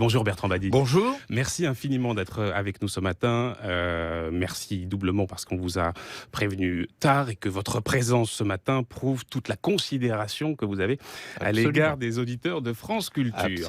Bonjour Bertrand Badi. Bonjour. Merci infiniment d'être avec nous ce matin. Merci doublement parce qu'on vous a prévenu tard et que votre présence ce matin prouve toute la considération que vous avez à l'égard des auditeurs de France Culture.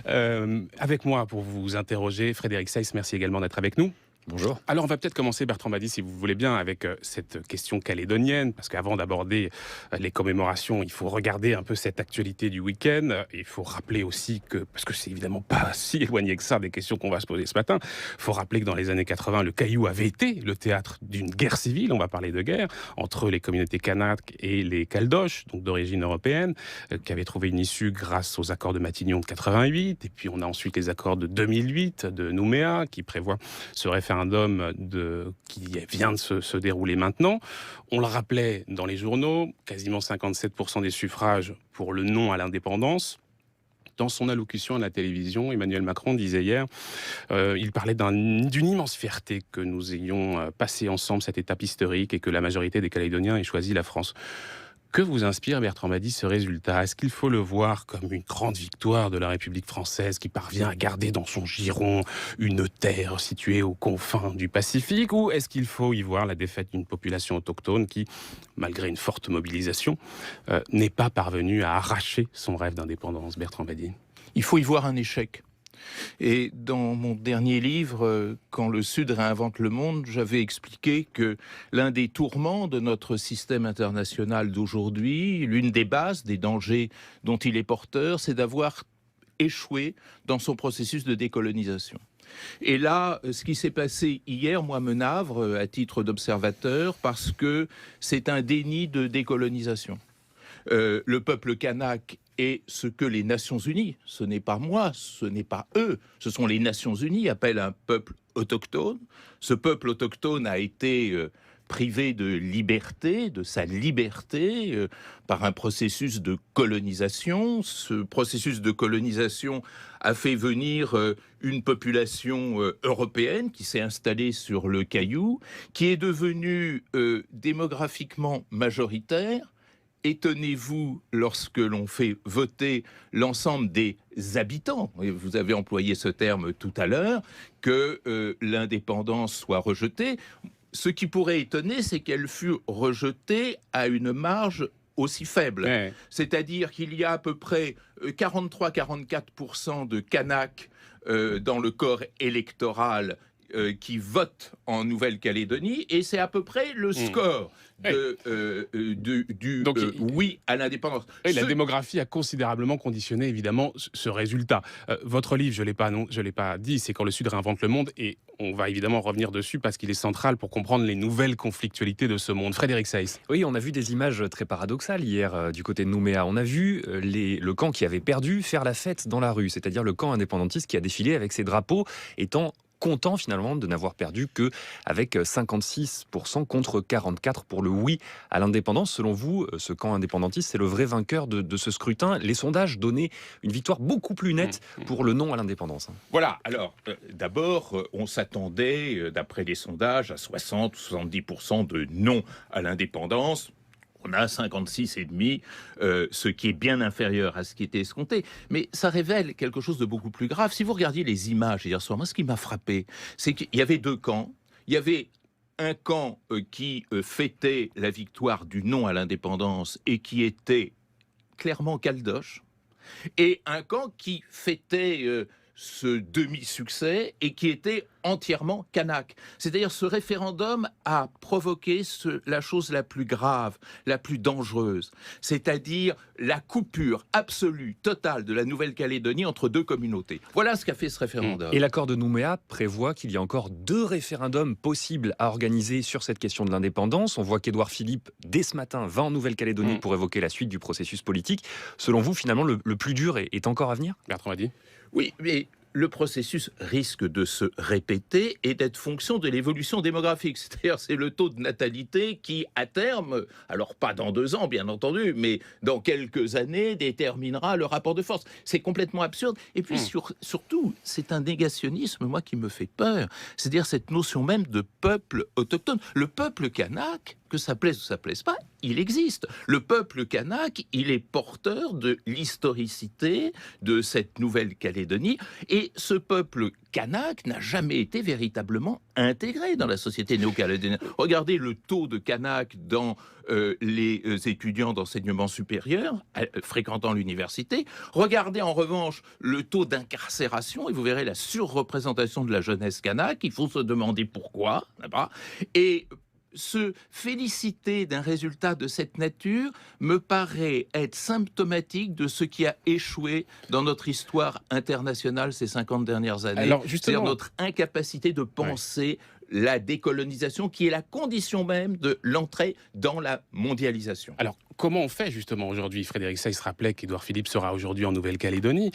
Avec moi pour vous interroger, Frédéric Seyss, merci également d'être avec nous. Bonjour. Alors on va peut-être commencer, Bertrand Badi, si vous voulez bien, avec cette question calédonienne, parce qu'avant d'aborder les commémorations, il faut regarder un peu cette actualité du week-end. Il faut rappeler aussi que, parce que c'est évidemment pas si éloigné que ça des questions qu'on va se poser ce matin, il faut rappeler que dans les années 80, le Caillou avait été le théâtre d'une guerre civile, on va parler de guerre, entre les communautés kanaks et les Caldoches, donc d'origine européenne, qui avaient trouvé une issue grâce aux accords de Matignon de 88, et puis on a ensuite les accords de 2008 de Nouméa, qui prévoient ce référendum qui vient de se dérouler maintenant. On le rappelait dans les journaux, quasiment 57% des suffrages pour le non à l'indépendance. Dans son allocution à la télévision, Emmanuel Macron disait hier, il parlait d'une immense fierté que nous ayons passé ensemble cette étape historique et que la majorité des Calédoniens aient choisi la France. Que vous inspire, Bertrand Badi, ce résultat? Est-ce qu'il faut le voir comme une grande victoire de la République française qui parvient à garder dans son giron une terre située aux confins du Pacifique? Ou est-ce qu'il faut y voir la défaite d'une population autochtone qui, malgré une forte mobilisation, n'est pas parvenue à arracher son rêve d'indépendance, Bertrand Badi? Il faut y voir un échec. Et dans mon dernier livre, Quand le Sud réinvente le monde, j'avais expliqué que l'un des tourments de notre système international d'aujourd'hui, l'une des bases, des dangers dont il est porteur, c'est d'avoir échoué dans son processus de décolonisation. Et là, ce qui s'est passé hier, moi, me navre à titre d'observateur parce que c'est un déni de décolonisation. Le peuple kanak est ce que les Nations Unies, ce n'est pas moi, ce n'est pas eux, ce sont les Nations Unies, appellent un peuple autochtone. Ce peuple autochtone a été privé de liberté, de sa liberté, par un processus de colonisation. Ce processus de colonisation a fait venir une population européenne qui s'est installée sur le Caillou, qui est devenue démographiquement majoritaire. Étonnez-vous lorsque l'on fait voter l'ensemble des habitants, et vous avez employé ce terme tout à l'heure, que l'indépendance soit rejetée. Ce qui pourrait étonner, c'est qu'elle fut rejetée à une marge aussi faible. Ouais. C'est-à-dire qu'il y a à peu près 43-44% de Kanaks dans le corps électoral qui votent en Nouvelle-Calédonie, et c'est à peu près le score du oui à l'indépendance. La démographie a considérablement conditionné évidemment ce résultat. Votre livre, je l'ai pas dit, c'est Quand le Sud réinvente le monde, et on va évidemment revenir dessus parce qu'il est central pour comprendre les nouvelles conflictualités de ce monde. Frédéric Seyss. Oui, on a vu des images très paradoxales hier du côté de Nouméa. On a vu le camp qui avait perdu faire la fête dans la rue, c'est-à-dire le camp indépendantiste qui a défilé avec ses drapeaux, étant content finalement de n'avoir perdu que avec 56% contre 44% pour le oui à l'indépendance. Selon vous, ce camp indépendantiste, c'est le vrai vainqueur de ce scrutin. Les sondages donnaient une victoire beaucoup plus nette pour le non à l'indépendance. Voilà, alors d'abord, on s'attendait, d'après les sondages, à 60 ou 70% de non à l'indépendance. On a 56,5, ce qui est bien inférieur à ce qui était escompté. Mais ça révèle quelque chose de beaucoup plus grave. Si vous regardiez les images hier soir, moi, ce qui m'a frappé, c'est qu'il y avait deux camps. Il y avait un camp qui fêtait la victoire du non à l'indépendance et qui était clairement caldoche, et un camp qui fêtait ce demi-succès et qui était entièrement kanak. C'est-à-dire ce référendum a provoqué la chose la plus grave, la plus dangereuse, c'est-à-dire la coupure absolue, totale de la Nouvelle-Calédonie entre deux communautés. Voilà ce qu'a fait ce référendum. Et l'accord de Nouméa prévoit qu'il y a encore 2 référendums possibles à organiser sur cette question de l'indépendance. On voit qu'Édouard Philippe, dès ce matin, va en Nouvelle-Calédonie pour évoquer la suite du processus politique. Selon vous, finalement, le plus dur est encore à venir? Bertrand Badi. Oui, mais le processus risque de se répéter et d'être fonction de l'évolution démographique. C'est-à-dire, c'est le taux de natalité qui, à terme, alors pas dans 2 ans, bien entendu, mais dans quelques années, déterminera le rapport de force. C'est complètement absurde. Et puis, surtout, c'est un négationnisme, moi, qui me fait peur. C'est-à-dire cette notion même de peuple autochtone. Le peuple kanak que ça plaise ou ça plaise pas, il existe. Le peuple kanak, il est porteur de l'historicité de cette Nouvelle-Calédonie. Et ce peuple kanak n'a jamais été véritablement intégré dans la société néo-calédonienne. Regardez le taux de kanak dans les étudiants d'enseignement supérieur fréquentant l'université. Regardez en revanche le taux d'incarcération et vous verrez la surreprésentation de la jeunesse kanak. Il faut se demander pourquoi. Et se féliciter d'un résultat de cette nature me paraît être symptomatique de ce qui a échoué dans notre histoire internationale ces 50 dernières années. Alors, c'est-à-dire notre incapacité de penser la décolonisation, qui est la condition même de l'entrée dans la mondialisation. Alors, comment on fait justement aujourd'hui? Frédéric Seyss rappelait qu'Édouard Philippe sera aujourd'hui en Nouvelle-Calédonie.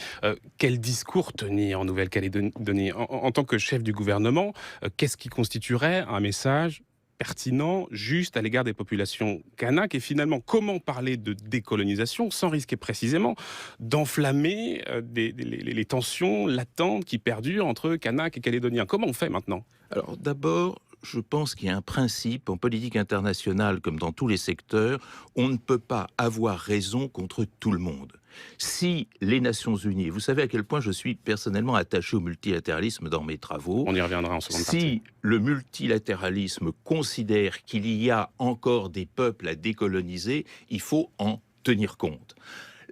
Quel discours tenir en Nouvelle-Calédonie en tant que chef du gouvernement? Qu'est-ce qui constituerait un message pertinent, juste à l'égard des populations kanak, et finalement comment parler de décolonisation sans risquer précisément d'enflammer les tensions latentes qui perdurent entre kanak et calédoniens? Comment on fait maintenant? Alors d'abord, je pense qu'il y a un principe en politique internationale comme dans tous les secteurs, on ne peut pas avoir raison contre tout le monde. Si les Nations Unies, vous savez à quel point je suis personnellement attaché au multilatéralisme dans mes travaux, on y reviendra en seconde partie. Si le multilatéralisme considère qu'il y a encore des peuples à décoloniser, il faut en tenir compte.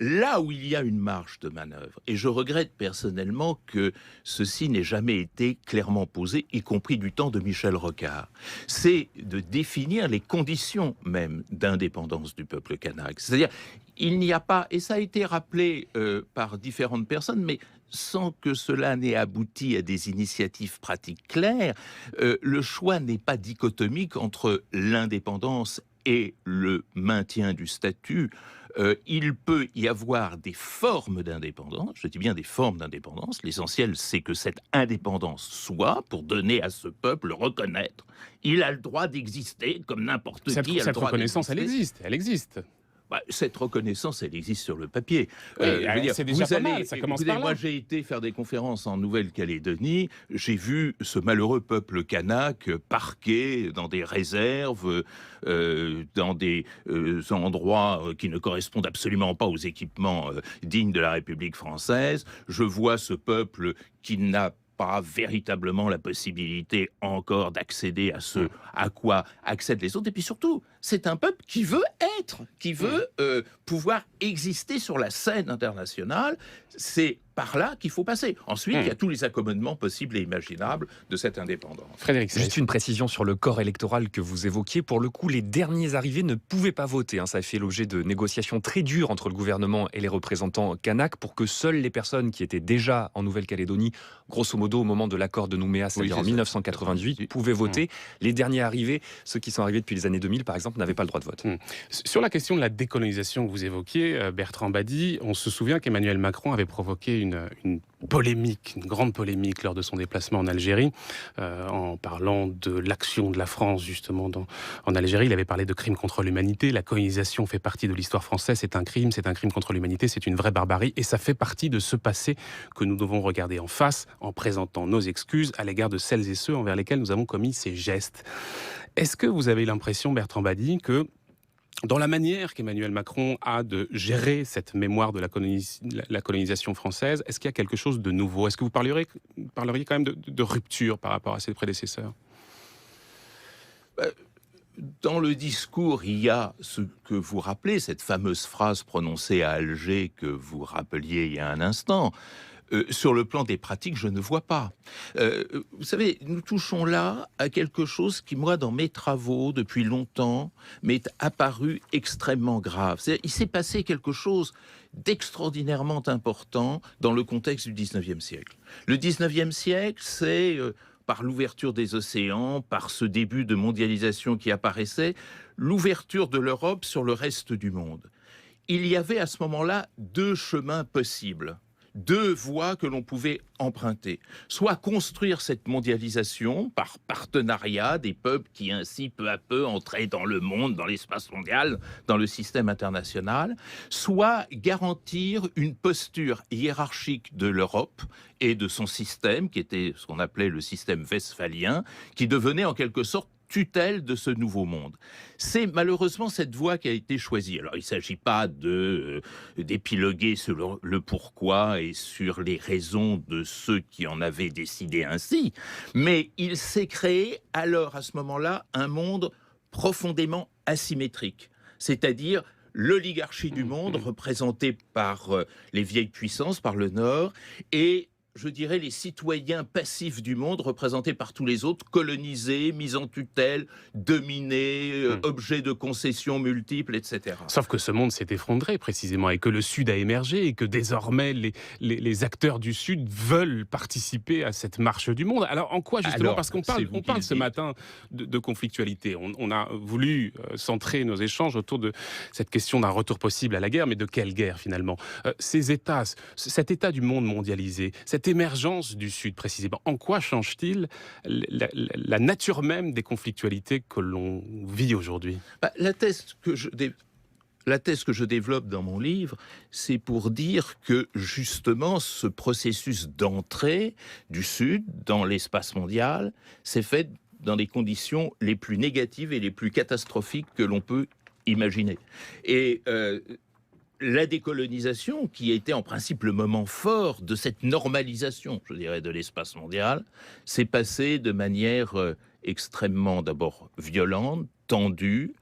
Là où il y a une marge de manœuvre, et je regrette personnellement que ceci n'ait jamais été clairement posé, y compris du temps de Michel Rocard, c'est de définir les conditions même d'indépendance du peuple kanak. C'est-à-dire, il n'y a pas, et ça a été rappelé par différentes personnes, mais sans que cela n'ait abouti à des initiatives pratiques claires, le choix n'est pas dichotomique entre l'indépendance et le maintien du statut. Il peut y avoir des formes d'indépendance, je dis bien des formes d'indépendance. L'essentiel, c'est que cette indépendance soit, pour donner à ce peuple, le reconnaître. Il a le droit d'exister comme n'importe qui a le droit d'exister. Cette reconnaissance, elle existe. Cette reconnaissance, elle existe sur le papier. C'est déjà pas mal, ça commence par là. Moi, j'ai été faire des conférences en Nouvelle-Calédonie. J'ai vu ce malheureux peuple kanak parqué dans des réserves, dans des endroits qui ne correspondent absolument pas aux équipements dignes de la République française. Je vois ce peuple qui n'a pas véritablement la possibilité encore d'accéder à ce à quoi accèdent les autres. Et puis surtout, c'est un peuple qui veut pouvoir exister sur la scène internationale. C'est par là qu'il faut passer. Ensuite, il y a tous les accommodements possibles et imaginables de cette indépendance. Frédéric Seyss. Juste une précision sur le corps électoral que vous évoquiez. Pour le coup, les derniers arrivés ne pouvaient pas voter. Ça a fait l'objet de négociations très dures entre le gouvernement et les représentants kanak pour que seules les personnes qui étaient déjà en Nouvelle-Calédonie, grosso modo au moment de l'accord de Nouméa, c'est-à-dire en 1988, pouvaient voter. Les derniers arrivés, ceux qui sont arrivés depuis les années 2000 par exemple, n'avaient pas le droit de vote. Sur la question de la décolonisation que vous évoquiez, Bertrand Badi, on se souvient qu'Emmanuel Macron avait provoqué une polémique, une grande polémique lors de son déplacement en Algérie, en parlant de l'action de la France justement en Algérie. Il avait parlé de crimes contre l'humanité. La colonisation fait partie de l'histoire française, c'est un crime contre l'humanité, c'est une vraie barbarie, et ça fait partie de ce passé que nous devons regarder en face en présentant nos excuses à l'égard de celles et ceux envers lesquels nous avons commis ces gestes. Est-ce que vous avez l'impression, Bertrand Badi, que dans la manière qu'Emmanuel Macron a de gérer cette mémoire de la colonisation française, est-ce qu'il y a quelque chose de nouveau? Est-ce que vous parleriez quand même de rupture par rapport à ses prédécesseurs? Dans le discours, il y a ce que vous rappelez, cette fameuse phrase prononcée à Alger que vous rappeliez il y a un instant. Sur le plan des pratiques, je ne vois pas. Vous savez, nous touchons là à quelque chose qui, moi, dans mes travaux, depuis longtemps, m'est apparu extrêmement grave. Il s'est passé quelque chose d'extraordinairement important dans le contexte du 19e siècle. Le 19e siècle, c'est... par l'ouverture des océans, par ce début de mondialisation qui apparaissait, l'ouverture de l'Europe sur le reste du monde. Il y avait à ce moment-là deux chemins possibles. Deux voies que l'on pouvait emprunter. Soit construire cette mondialisation par partenariat des peuples qui ainsi peu à peu entraient dans le monde, dans l'espace mondial, dans le système international, soit garantir une posture hiérarchique de l'Europe et de son système, qui était ce qu'on appelait le système westphalien, qui devenait en quelque sorte tutelle de ce nouveau monde. C'est malheureusement cette voie qui a été choisie. Alors, il ne s'agit pas d'épiloguer sur le pourquoi et sur les raisons de ceux qui en avaient décidé ainsi, mais il s'est créé alors, à ce moment-là, un monde profondément asymétrique, c'est-à-dire l'oligarchie du monde représentée par les vieilles puissances, par le Nord, et je dirais les citoyens passifs du monde représentés par tous les autres, colonisés, mis en tutelle, dominés, objets de concessions multiples, etc. Sauf que ce monde s'est effondré précisément et que le Sud a émergé et que désormais les acteurs du Sud veulent participer à cette marche du monde. Alors en quoi justement? Parce qu'on parle ce matin de conflictualité. On a voulu centrer nos échanges autour de cette question d'un retour possible à la guerre, mais de quelle guerre finalement? Ces États, cet état du monde mondialisé, cette émergence du Sud précisément, en quoi change-t-il la nature même des conflictualités que l'on vit aujourd'hui? La thèse que je développe dans mon livre, c'est pour dire que justement ce processus d'entrée du Sud dans l'espace mondial s'est fait dans les conditions les plus négatives et les plus catastrophiques que l'on peut imaginer. Et la décolonisation, qui a été en principe le moment fort de cette normalisation, je dirais, de l'espace mondial, s'est passée de manière extrêmement d'abord violente, tendue,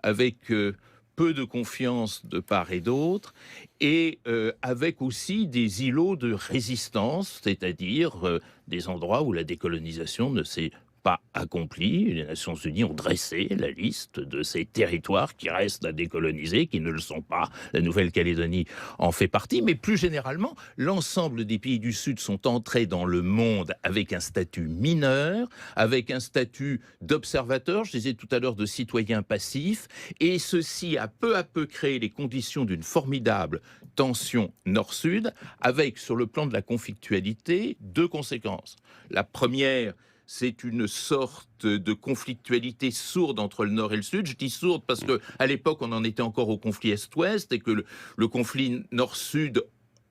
avec peu de confiance de part et d'autre, et avec aussi des îlots de résistance, c'est-à-dire des endroits où la décolonisation ne s'est pas accompli. Les Nations Unies ont dressé la liste de ces territoires qui restent à décoloniser, qui ne le sont pas. La Nouvelle-Calédonie en fait partie, mais plus généralement, l'ensemble des pays du Sud sont entrés dans le monde avec un statut mineur, avec un statut d'observateur, je disais tout à l'heure de citoyen passif, et ceci a peu à peu créé les conditions d'une formidable tension nord-sud, avec, sur le plan de la conflictualité, deux conséquences. La première, c'est une sorte de conflictualité sourde entre le Nord et le Sud. Je dis sourde parce qu'à l'époque, on en était encore au conflit Est-Ouest et que le conflit Nord-Sud,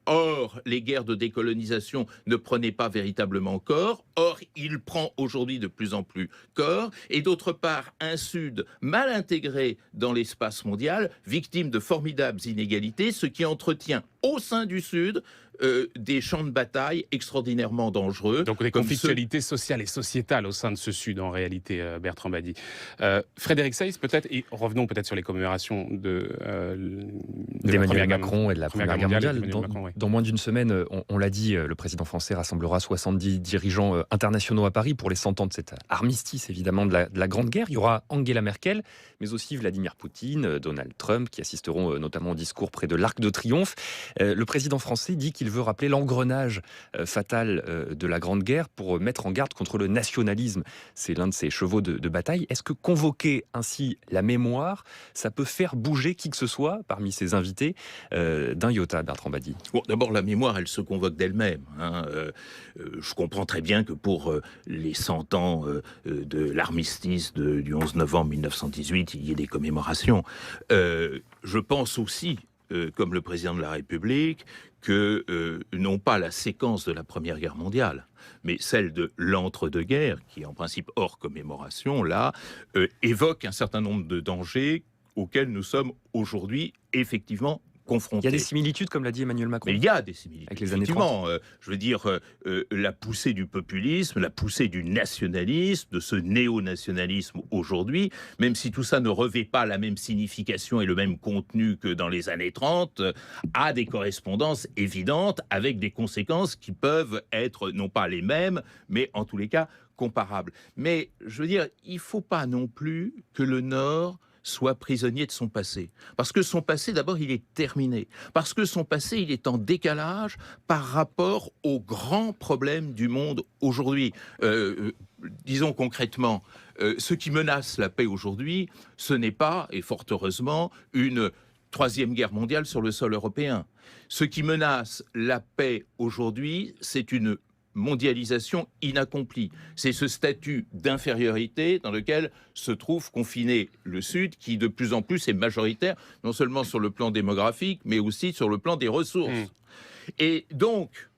hors les guerres de décolonisation, ne prenait pas véritablement corps. Or, il prend aujourd'hui de plus en plus corps. Et d'autre part, un Sud mal intégré dans l'espace mondial, victime de formidables inégalités, ce qui entretient au sein du Sud des champs de bataille extraordinairement dangereux. Donc des conflictualités sociales et sociétales au sein de ce Sud, en réalité, Bertrand Badi. Frédéric Seyss, peut-être, et revenons peut-être sur les commémorations d'Emmanuel Macron et de la Première Guerre mondiale. Dans moins d'une semaine, on l'a dit, le président français rassemblera 70 dirigeants internationaux à Paris pour les 100 ans de cet armistice, évidemment, de la Grande Guerre. Il y aura Angela Merkel, mais aussi Vladimir Poutine, Donald Trump, qui assisteront notamment au discours près de l'Arc de Triomphe. Le président français dit qu'il veut rappeler l'engrenage fatal de la Grande Guerre pour mettre en garde contre le nationalisme. C'est l'un de ses chevaux de bataille. Est-ce que convoquer ainsi la mémoire, ça peut faire bouger qui que ce soit parmi ses invités d'un iota, Bertrand Badi? Bon, d'abord, la mémoire, elle se convoque d'elle-même. Je comprends très bien que pour les 100 ans de l'armistice du 11 novembre 1918, il y ait des commémorations. Je pense aussi, comme le président de la République, que non pas la séquence de la Première Guerre mondiale, mais celle de l'entre-deux-guerres, qui est en principe hors commémoration, là, évoque un certain nombre de dangers auxquels nous sommes aujourd'hui effectivement confrontés. Il y a des similitudes, comme l'a dit Emmanuel Macron. Mais il y a des similitudes. Avec les années 30. Je veux dire, la poussée du populisme, la poussée du nationalisme, de ce néo-nationalisme aujourd'hui, même si tout ça ne revêt pas la même signification et le même contenu que dans les années 30, a des correspondances évidentes avec des conséquences qui peuvent être non pas les mêmes, mais en tous les cas comparables. Mais je veux dire, il ne faut pas non plus que le Nord soit prisonnier de son passé. Parce que son passé, d'abord, il est terminé. Parce que son passé, il est en décalage par rapport aux grands problèmes du monde aujourd'hui. Disons concrètement, ce qui menace la paix aujourd'hui, ce n'est pas, et fort heureusement, une troisième guerre mondiale sur le sol européen. Ce qui menace la paix aujourd'hui, c'est une mondialisation inaccomplie. C'est ce statut d'infériorité dans lequel se trouve confiné le Sud, qui de plus en plus est majoritaire, non seulement sur le plan démographique, mais aussi sur le plan des ressources. Et donc,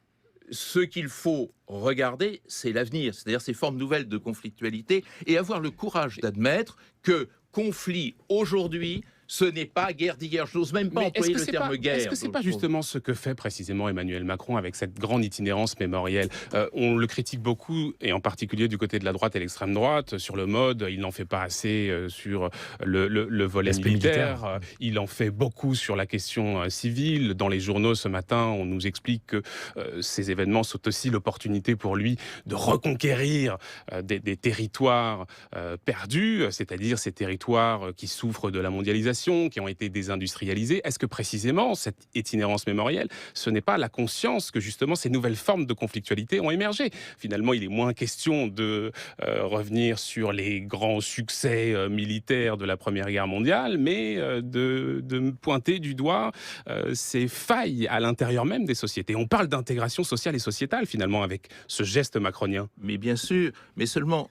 ce qu'il faut regarder, c'est l'avenir, c'est-à-dire ces formes nouvelles de conflictualité, et avoir le courage d'admettre que conflit aujourd'hui, ce n'est pas guerre d'hier. Je n'ose même pas employer le terme guerre. Est-ce que c'est pas justement ce que fait précisément Emmanuel Macron avec cette grande itinérance mémorielle? On le critique beaucoup, et en particulier du côté de la droite et l'extrême droite, sur le mode. Il n'en fait pas assez sur le volet militaire. Il en fait beaucoup sur la question civile. Dans les journaux ce matin, on nous explique que ces événements sont aussi l'opportunité pour lui de reconquérir des territoires perdus, c'est-à-dire ces territoires qui souffrent de la mondialisation, qui ont été désindustrialisés. Est-ce que précisément cette itinérance mémorielle, ce n'est pas la conscience que justement ces nouvelles formes de conflictualité ont émergé? Finalement, il est moins question de revenir sur les grands succès militaires de la Première Guerre mondiale, mais de pointer du doigt ces failles à l'intérieur même des sociétés. On parle d'intégration sociale et sociétale finalement avec ce geste macronien. Mais bien sûr, mais seulement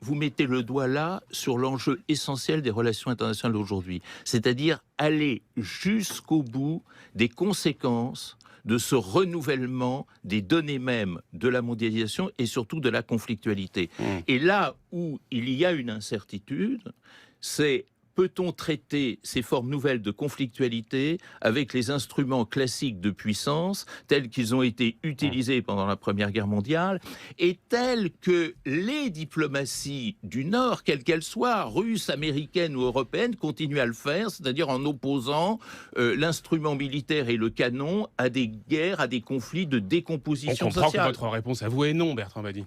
vous mettez le doigt là sur l'enjeu essentiel des relations internationales d'aujourd'hui, c'est-à-dire aller jusqu'au bout des conséquences de ce renouvellement des données mêmes de la mondialisation et surtout de la conflictualité. Et là où il y a une incertitude, c'est: peut-on traiter ces formes nouvelles de conflictualité avec les instruments classiques de puissance tels qu'ils ont été utilisés pendant la Première Guerre mondiale et tels que les diplomaties du Nord, quelles qu'elles soient, russes, américaines ou européennes, continuent à le faire, c'est-à-dire en opposant l'instrument militaire et le canon à des guerres, à des conflits de décomposition sociale. On comprend que votre réponse à vous est non, Bertrand Badi.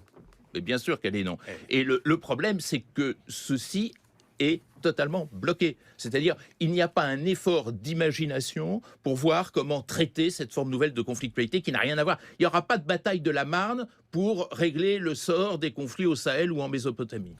Mais bien sûr qu'elle est non. Et le problème, c'est que ceci est totalement bloqué. C'est-à-dire, il n'y a pas un effort d'imagination pour voir comment traiter cette forme nouvelle de conflictualité qui n'a rien à voir. Il n'y aura pas de bataille de la Marne pour régler le sort des conflits au Sahel ou en Mésopotamie.